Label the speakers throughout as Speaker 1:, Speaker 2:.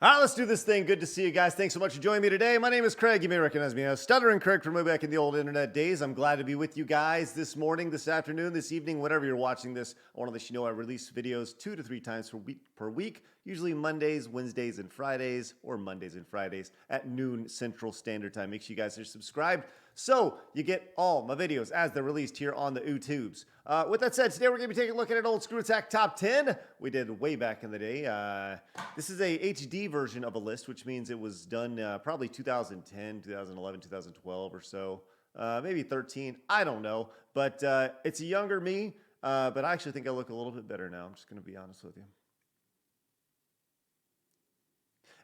Speaker 1: All right, let's do this thing. Good to see you guys. Thanks so much for joining me today. My name is Craig. You may recognize me as Stuttering Craig from way back in the old internet days. I'm glad to be with you guys this morning, this afternoon, this evening, whenever you're watching this. I want to let you know I release videos 2 to 3 times per week, usually Mondays, Wednesdays, and Fridays, or Mondays and Fridays at noon Central Standard Time. Make sure you guys are subscribed so you get all my videos as they're released here on the YouTubes. With that said, today we're going to be taking a look at an old ScrewAttack Top 10 we did way back in the day. This is a HD version of a list, which means it was done probably 2010, 2011, 2012 or so. Maybe 13. I don't know. But it's a younger me. But I actually think I look a little bit better now. I'm just going to be honest with you.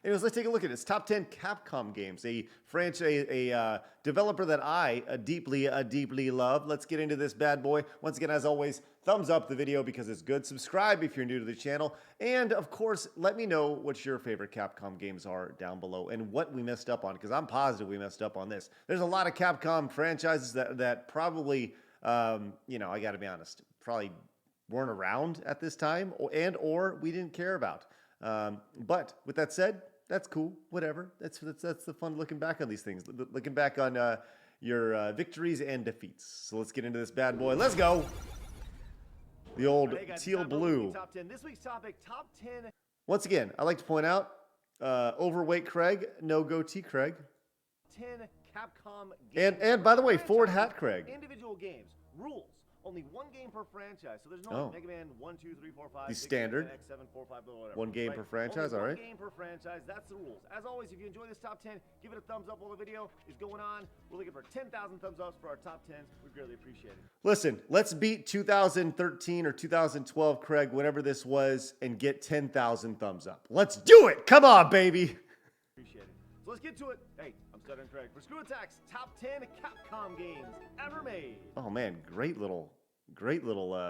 Speaker 1: Anyways, let's take a look at it. It's top 10 Capcom games, a franchise, a developer that I deeply love. Let's get into this bad boy. Once again, as always, thumbs up the video because it's good. Subscribe if you're new to the channel. And, of course, let me know what your favorite Capcom games are down below and what we messed up on, because I'm positive we messed up on this. There's a lot of Capcom franchises that probably, you know, I got to be honest, probably weren't around at this time or we didn't care about. But with that said, that's cool. Whatever. That's the fun looking back on these things. Looking back on your victories and defeats. So let's get into this bad boy. Let's go. The old teal blue.
Speaker 2: Top 10. This week's topic: top 10.
Speaker 1: Once again, I like to point out overweight Craig, no goatee Craig.
Speaker 2: 10 Capcom games.
Speaker 1: And by the way, forward hat Craig.
Speaker 2: Individual games. Rules. Only one game per franchise. So there's no Mega Man 1, 2, 3, 4, 5.
Speaker 1: The standard.
Speaker 2: X, 7, 4, 5, whatever.
Speaker 1: One game per franchise, all right.
Speaker 2: One game per franchise. That's the rules. As always, if you enjoy this top 10, give it a thumbs up while the video is going on. We're looking for 10,000 thumbs ups for our top 10s. We greatly appreciate it.
Speaker 1: Listen, let's beat 2013 or 2012, Craig, whenever this was, and get 10,000 thumbs up. Let's do it. Come on, baby.
Speaker 2: Appreciate it. So let's get to it. Hey, I'm Stuttering Craig for ScrewAttack's top 10 Capcom games ever made.
Speaker 1: Oh man, great little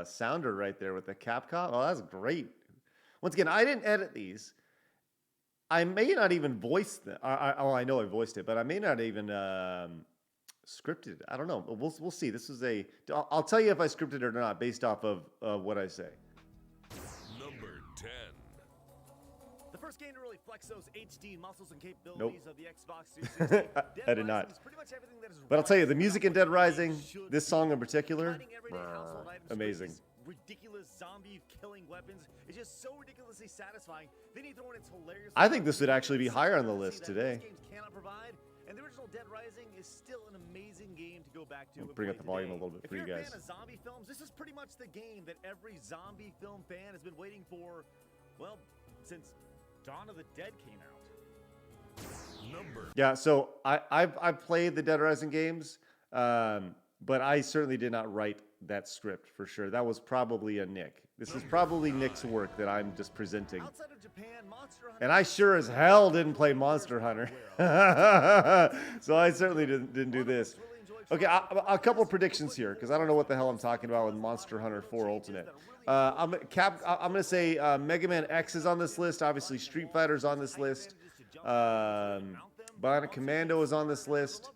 Speaker 1: sounder right there with the Capcom. Oh, that's great. Once again, I didn't edit these. I may not even voice them. I know I voiced it, but I may not even scripted it. I don't know. We'll see. This is I'll tell you if I scripted it or not based off of what I say.
Speaker 3: Number 10.
Speaker 2: The first game to really flex those HD muscles and capabilities of the Xbox 360.
Speaker 1: I did not. But I'll tell you, the music in Dead Rising, this song in particular, amazing.
Speaker 2: Ridiculous zombie killing weapons is just so ridiculously satisfying. Then you throw in its hilarious.
Speaker 1: I think this would actually be higher on the list today.
Speaker 2: Games cannot provide, and the original Dead Rising is still an amazing game to go back to.
Speaker 1: I'll bring up the volume a little bit for you guys.
Speaker 2: If you're a fan of zombie films, this is pretty much the game that every zombie film fan has been waiting for, well, since Dawn of the Dead came out.
Speaker 1: Yeah, so I've played the Dead Rising games, but I certainly did not write that script for sure. That was probably a Nick. This is probably Nick's work that I'm just presenting.
Speaker 2: Outside of Japan, Monster Hunter,
Speaker 1: and I sure as hell didn't play Monster Hunter. So I certainly didn't do this. Okay, a couple of predictions here, because I don't know what the hell I'm talking about with Monster Hunter 4 Ultimate. I'm going to say Mega Man X is on this list. Obviously, Street Fighter's on this list. Bionic Commando is on this list.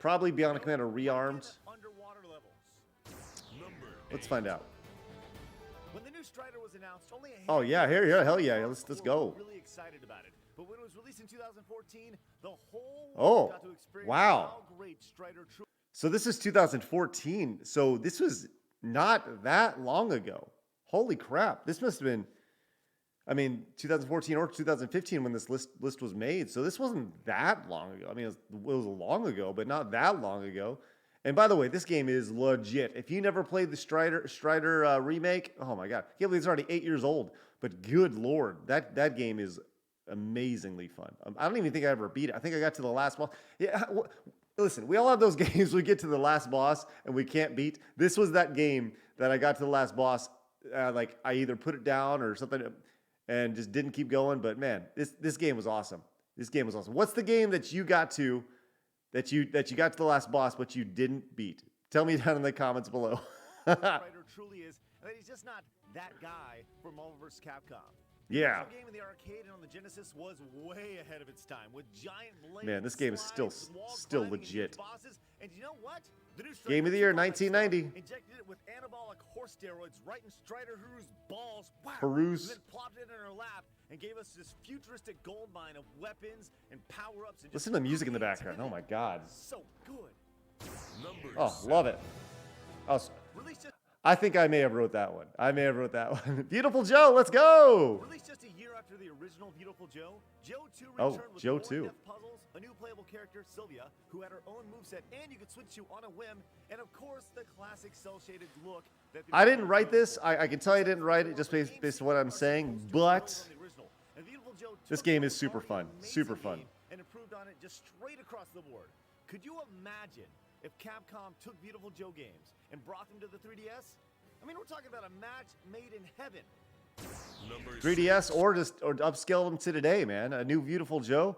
Speaker 1: Probably Bionic Commando Rearmed. Let's find out.
Speaker 2: When the new Strider was announced, only a
Speaker 1: oh yeah, here, hell yeah, let's go.
Speaker 2: Really excited about it. But when it was released in 2014, the whole
Speaker 1: world
Speaker 2: got to experience
Speaker 1: wow.
Speaker 2: how great Strider truly.
Speaker 1: So this is 2014. So this was not that long ago. Holy crap. This must have been, I mean, 2014 or 2015 when this list was made. So this wasn't that long ago. I mean, it was long ago, but not that long ago. And by the way, this game is legit. If you never played the Strider remake, oh my God. I can't believe it's already 8 years old. But good Lord, that game is amazingly fun. I don't even think I ever beat it. I think I got to the last boss. Yeah, listen, we all have those games we get to the last boss and we can't beat. This was that game that I got to the last boss. Like I either put it down or something and just didn't keep going. But man, this game was awesome. This game was awesome. What's the game that you got to that you got to the last boss but you didn't beat? Tell me down in the comments below.
Speaker 2: Strider truly is, and that he's just not that guy from Marvel vs. Capcom.
Speaker 1: Yeah.
Speaker 2: The game in the arcade and on the Genesis was way ahead of its time with giant blades.
Speaker 1: Man, this game is still legit.
Speaker 2: Bosses. And you know what? The new
Speaker 1: Game of the year, 1990.
Speaker 2: Injected it with anabolic horse steroids right in Strider Haru's balls. Wow.
Speaker 1: Haru's.
Speaker 2: And then plopped it in her lap and gave us this futuristic gold mine of weapons and power-ups. And
Speaker 1: Listen to the music in the background. Oh my God.
Speaker 2: So good.
Speaker 3: Number
Speaker 1: Love it. Oh, I think I may have wrote that one. Beautiful Joe, let's go.
Speaker 2: Released just a year after the original Beautiful Joe, Joe 2
Speaker 1: Oh,
Speaker 2: returned with
Speaker 1: Joe
Speaker 2: more
Speaker 1: 2.
Speaker 2: in-depth puzzles, a new playable character, Sylvia, who had her own moveset, and you could switch to on a whim, and of course, the classic cell-shaded look. That the
Speaker 1: I didn't
Speaker 2: original
Speaker 1: write
Speaker 2: Joe
Speaker 1: this. I can tell you I didn't write it just based on what I'm saying, but
Speaker 2: And Beautiful Joe
Speaker 1: this
Speaker 2: took
Speaker 1: game
Speaker 2: the
Speaker 1: is super
Speaker 2: already
Speaker 1: fun.
Speaker 2: amazing
Speaker 1: Super fun.
Speaker 2: game and improved on it just straight across the board. Could you imagine if Capcom took Beautiful Joe games and brought them to the 3DS? I mean, we're talking about a match made in heaven.
Speaker 3: Number
Speaker 1: 3DS or upscale them to today, man. A new Beautiful Joe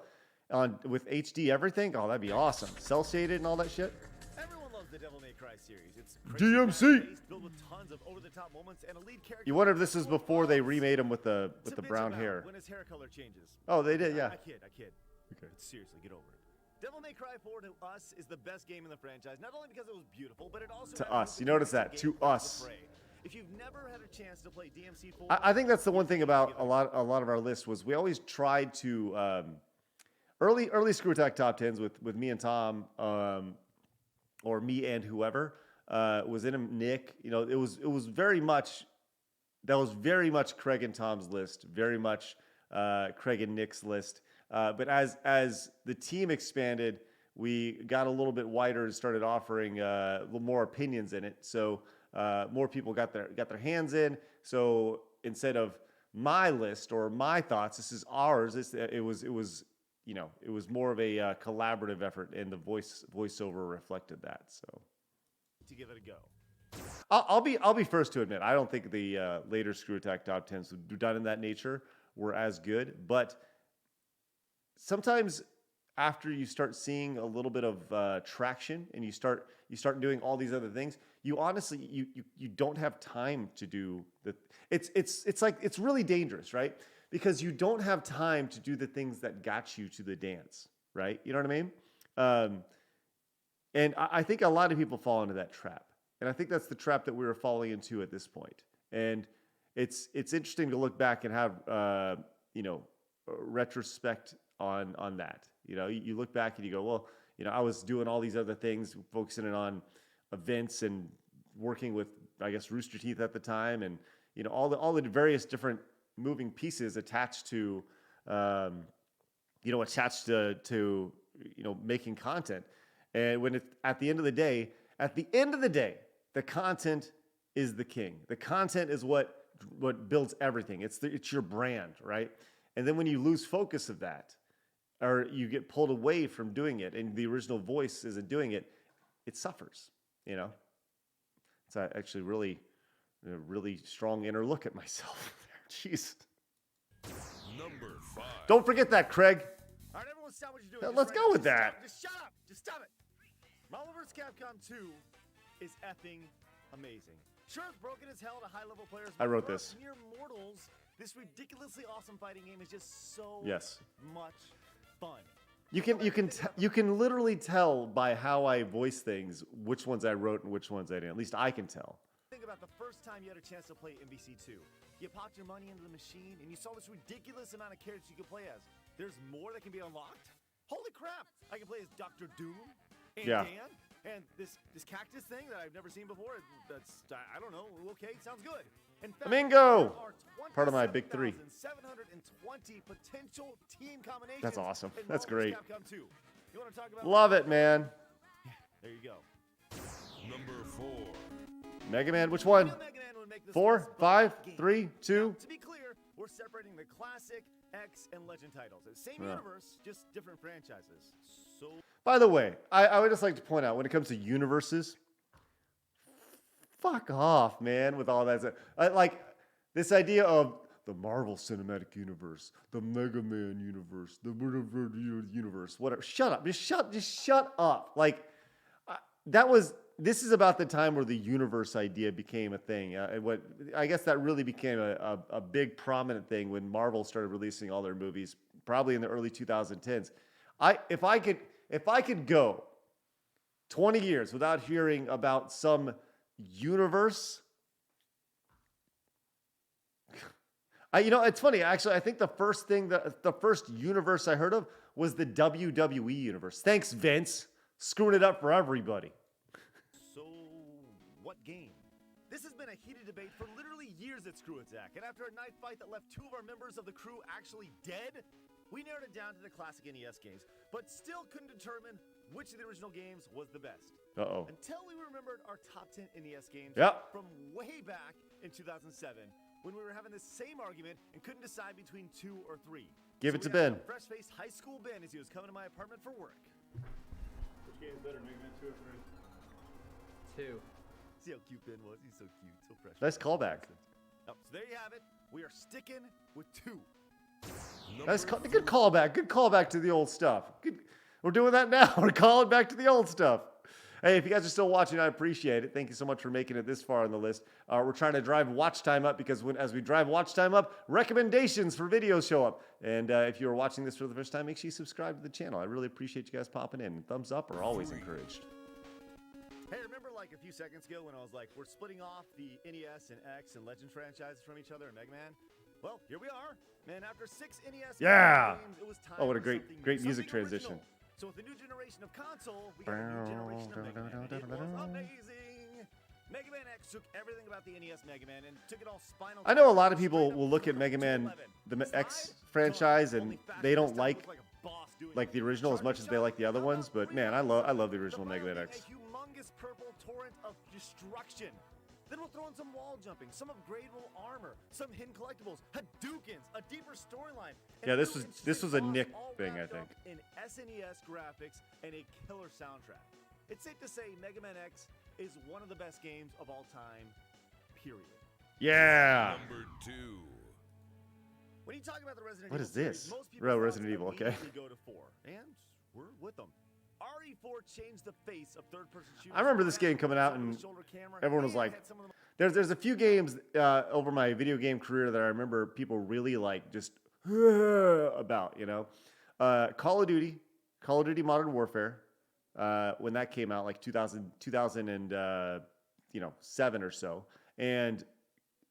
Speaker 1: with HD everything. Oh, that'd be awesome. Cell shaded and all that shit.
Speaker 2: Everyone loves the Devil May Cry series. It's
Speaker 1: DMC.
Speaker 2: crazy, filled with tons of over-the-top moments and a lead character.
Speaker 1: You wonder if this is before they remade him with the
Speaker 2: It's a bitch
Speaker 1: brown
Speaker 2: about
Speaker 1: hair.
Speaker 2: When his hair color changes.
Speaker 1: Oh, they did, yeah.
Speaker 2: I kid.
Speaker 1: Okay.
Speaker 2: But seriously, get over it. Devil May Cry 4 to us is the best game in the franchise, not only because it was beautiful, but it also
Speaker 1: To
Speaker 2: had
Speaker 1: us.
Speaker 2: new
Speaker 1: You notice
Speaker 2: mechanics
Speaker 1: that.
Speaker 2: and
Speaker 1: To
Speaker 2: gameplay
Speaker 1: us.
Speaker 2: the fray. If you've never had a chance to play DMC 4,
Speaker 1: I think that's the one thing about a lot of our lists was we always tried to early Screw Attack top tens with me and Tom, or me and whoever was in them. Nick, you know, it was very much Craig and Tom's list, very much Craig and Nick's list. But as the team expanded, we got a little bit wider and started offering a little more opinions in it. So more people got their hands in. So instead of my list or my thoughts, this is ours. It was more of a collaborative effort, and the voiceover reflected that. So
Speaker 2: to give it a go.
Speaker 1: I'll be first to admit I don't think the later Screw Attack top tens done in that nature were as good, but sometimes after you start seeing a little bit of traction and you start doing all these other things, you honestly you don't have time to do the. It's like it's really dangerous, right? Because you don't have time to do the things that got you to the dance, right? You know what I mean? And I think a lot of people fall into that trap, and I think that's the trap that we were falling into at this point. And it's interesting to look back and have retrospect on that. You know, you look back and you go, well, you know, I was doing all these other things, focusing on events and working with, I guess, Rooster Teeth at the time, and you know, all the various different moving pieces attached to, making content. And when at the end of the day, the content is the king. The content is what builds everything. It's your brand, right? And then when you lose focus of that, or you get pulled away from doing it, and the original voice isn't doing it, it suffers. You know, it's actually really strong inner look at myself. Jeez.
Speaker 3: Number 5.
Speaker 1: Don't forget that, Craig.
Speaker 2: All right, everyone, stop what you're doing.
Speaker 1: Yeah,
Speaker 2: Just
Speaker 1: let's
Speaker 2: right
Speaker 1: go
Speaker 2: now.
Speaker 1: with
Speaker 2: Just
Speaker 1: that.
Speaker 2: Stop. Just shut up. Just stop it. Marvel vs. Capcom 2 is effing amazing. Sure, it's broken as hell to high-level players.
Speaker 1: I
Speaker 2: but
Speaker 1: wrote
Speaker 2: for
Speaker 1: this.
Speaker 2: us mere mortals, this ridiculously awesome fighting game is just so much fun.
Speaker 1: You can literally tell by how I voice things which ones I wrote and which ones I didn't. At least I can tell.
Speaker 2: Think about the first time you had a chance to play MVC2. You popped your money into the machine and you saw this ridiculous amount of characters you could play as. There's more that can be unlocked? Holy crap! I can play as Dr. Doom and Dan and this cactus thing that I've never seen before. That's, I don't know. Okay, sounds good. In fact,
Speaker 1: Flamingo!
Speaker 2: there are
Speaker 1: Part of my big three.
Speaker 2: 27,720 potential team combinations.
Speaker 1: That's awesome.
Speaker 2: in
Speaker 1: That's
Speaker 2: Marvel vs.
Speaker 1: great.
Speaker 2: Capcom 2. You want to talk about
Speaker 1: Love it, man.
Speaker 2: There you go.
Speaker 3: Number 4.
Speaker 1: Mega Man, which one?
Speaker 2: Mega Man would make this
Speaker 1: 4,
Speaker 2: list, but
Speaker 1: 5,
Speaker 2: game.
Speaker 1: 3, 2.
Speaker 2: Now, to be clear, we're separating the classic, X, and Legend titles. It's the same universe, just different franchises. So
Speaker 1: By the way, I would just like to point out when it comes to universes, fuck off, man, with all that. Like this idea of the Marvel Cinematic Universe, the Mega Man universe, the universe, whatever. Shut up. Just shut up. Like that was this is about the time where the universe idea became a thing. What I guess that really became a big prominent thing when Marvel started releasing all their movies, probably in the early 2010s. If I could go 20 years without hearing about some universe, it's funny. Actually, I think the first universe I heard of was the WWE universe. Thanks, Vince, screwing it up for everybody.
Speaker 2: So, what game? This has been a heated debate for literally years at ScrewAttack, and after a knife fight that left 2 of our members of the crew actually dead, we narrowed it down to the classic NES games, but still couldn't determine which of the original games was the best.
Speaker 1: Uh-oh.
Speaker 2: Until we remembered our top 10 NES games from way back in 2007, when we were having the same argument and couldn't decide between 2 or 3.
Speaker 1: Give it to Ben.
Speaker 2: Fresh-faced high school Ben as he was coming to my apartment for work.
Speaker 4: Which game is better, Mega Man 2 or 3?
Speaker 5: 2.
Speaker 2: See how cute Ben was? He's so cute, so fresh.
Speaker 1: Nice callback.
Speaker 2: So there you have it. We are sticking with 2.
Speaker 1: Good callback. Good callback to the old stuff. Good. We're doing that now. We're calling back to the old stuff. Hey, if you guys are still watching, I appreciate it. Thank you so much for making it this far on the list. We're trying to drive watch time up because as we drive watch time up, recommendations for videos show up. And if you are watching this for the first time, make sure you subscribe to the channel. I really appreciate you guys popping in. Thumbs up are always encouraged.
Speaker 2: Hey, remember like a few seconds ago when I was like, we're splitting off the NES and X and Legend franchises from each other in Mega Man? Well, here we are. Man, after 6 NES games, it was time
Speaker 1: what a
Speaker 2: for
Speaker 1: great music
Speaker 2: something
Speaker 1: transition.
Speaker 2: original. So with the new generation of console, we got a new generation of Mega Man. It was amazing. Mega Man X took everything about the NES Mega Man and took it all spinal.
Speaker 1: I know a lot of people will look at Mega Man, the X franchise, and they don't like the original as much as they like the other ones. But man, I love the original Mega Man X.
Speaker 2: A humongous purple torrent of destruction. Then we'll throw in some wall jumping, some upgradable armor, some hidden collectibles, Hadoukens, a deeper storyline.
Speaker 1: Yeah, this was a Nick thing, I think.
Speaker 2: In SNES graphics and a killer soundtrack. It's safe to say Mega Man X is one of the best games of all time, period.
Speaker 1: Yeah.
Speaker 3: Number 2.
Speaker 2: When you talk about the Resident
Speaker 1: What
Speaker 2: Evil
Speaker 1: is this?
Speaker 2: series, most people
Speaker 1: Resident Evil, okay.
Speaker 2: go to 4, and we're with them. RE4 changed the face of third-person shooters.
Speaker 1: I remember this game coming out and everyone was like, there's a few games over my video game career that I remember people really like just about, Call of Duty Modern Warfare, when that came out, like 2007 or so, and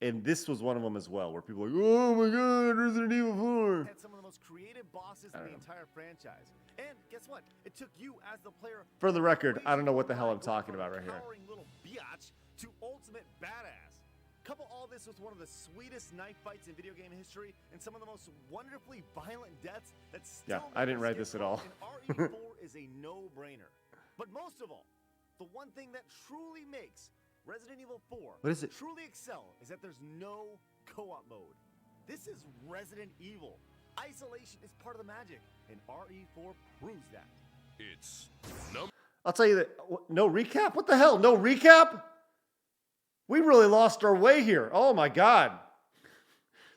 Speaker 1: this was one of them as well, where people were like, oh my god, Resident Evil 4.
Speaker 2: Had some of the most creative bosses in the entire franchise. And guess what? It took you as the player.
Speaker 1: For the record, I don't know what the hell I'm talking about right here.
Speaker 2: Powering little biatch to ultimate badass. Couple all this with one of the sweetest knife fights in video game history and some of the most wonderfully violent deaths that still
Speaker 1: I didn't write this at all.
Speaker 2: And RE4 is a no-brainer. But most of all, the one thing that truly makes Resident Evil 4
Speaker 1: What is it?
Speaker 2: truly excel is that there's no co-op mode. This is Resident Evil. Isolation is part of the magic, and RE4 proves that.
Speaker 3: It's number.
Speaker 1: I'll tell you that. No recap? What the hell? No recap? We really lost our way here. Oh my god.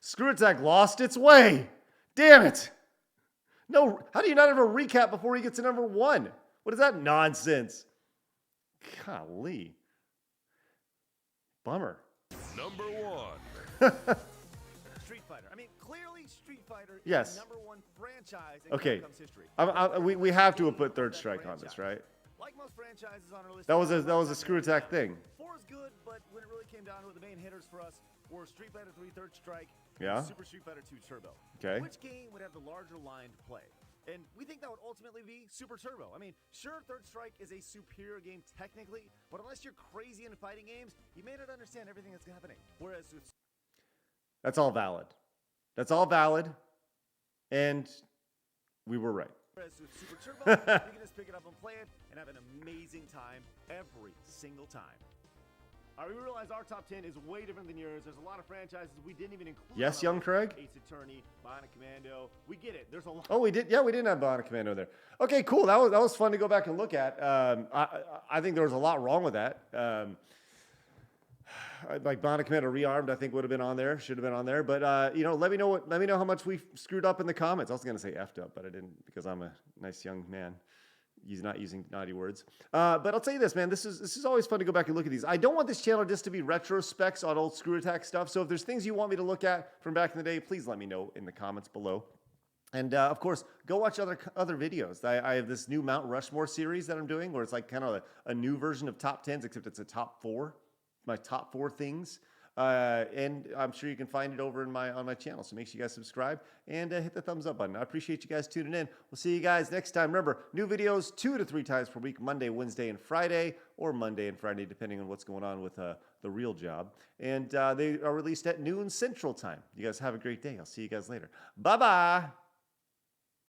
Speaker 1: ScrewAttack lost its way. Damn it. No, how do you not have a recap before he gets to number 1? What is that nonsense? Golly. Bummer.
Speaker 3: Number 1.
Speaker 2: Street Fighter. I mean, clearly Street Fighter
Speaker 1: Yes.
Speaker 2: is the number 1 franchise in
Speaker 1: Okay.
Speaker 2: Capcom's history.
Speaker 1: We have to have put Third Strike on this, right?
Speaker 2: Like most franchises on our list,
Speaker 1: That was a ScrewAttack thing.
Speaker 2: 4 is good, but when it really came down to it, the main hitters for us were Street Fighter 3 Third Strike
Speaker 1: Yeah.
Speaker 2: and Super Street Fighter 2 Turbo.
Speaker 1: Okay.
Speaker 2: Which game would have the larger line to play? And we think that would ultimately be Super Turbo. I mean, sure, Third Strike is a superior game technically, but unless you're crazy in fighting games, you may not understand everything that's happening. Whereas with
Speaker 1: That's all valid. That's all valid. And we were right.
Speaker 2: Super Turbo, you can just pick it up and play it and have an amazing time every single time. All right, we realize our top 10 is way different than yours. There's a lot of franchises we didn't even include.
Speaker 1: Yes,
Speaker 2: on our
Speaker 1: young
Speaker 2: list.
Speaker 1: Craig?
Speaker 2: Ace Attorney, Bionic Commando. We get it. There's a lot.
Speaker 1: Oh, we did. Yeah, we didn't have Bionic Commando there. Okay, cool. That was fun to go back and look at. I think there was a lot wrong with that. Like Bionic Commando Rearmed, I think would have been on there. Should have been on there. But let me know how much we screwed up in the comments. I was gonna say effed up, but I didn't because I'm a nice young man. He's not using naughty words. But I'll tell you this, man. This is always fun to go back and look at these. I don't want this channel just to be retrospects on old ScrewAttack stuff. So if there's things you want me to look at from back in the day, please let me know in the comments below. And of course, go watch other videos. I have this new Mount Rushmore series that I'm doing, where it's like kind of a new version of top 10s, except it's a top 4. My top 4 things. And I'm sure you can find it over on my channel. So make sure you guys subscribe and hit the thumbs up button. I appreciate you guys tuning in. We'll see you guys next time. Remember, new videos 2 to 3 times per week, Monday, Wednesday, and Friday, or Monday and Friday, depending on what's going on with the real job. And they are released at noon Central Time. You guys have a great day. I'll see you guys later. Bye-bye.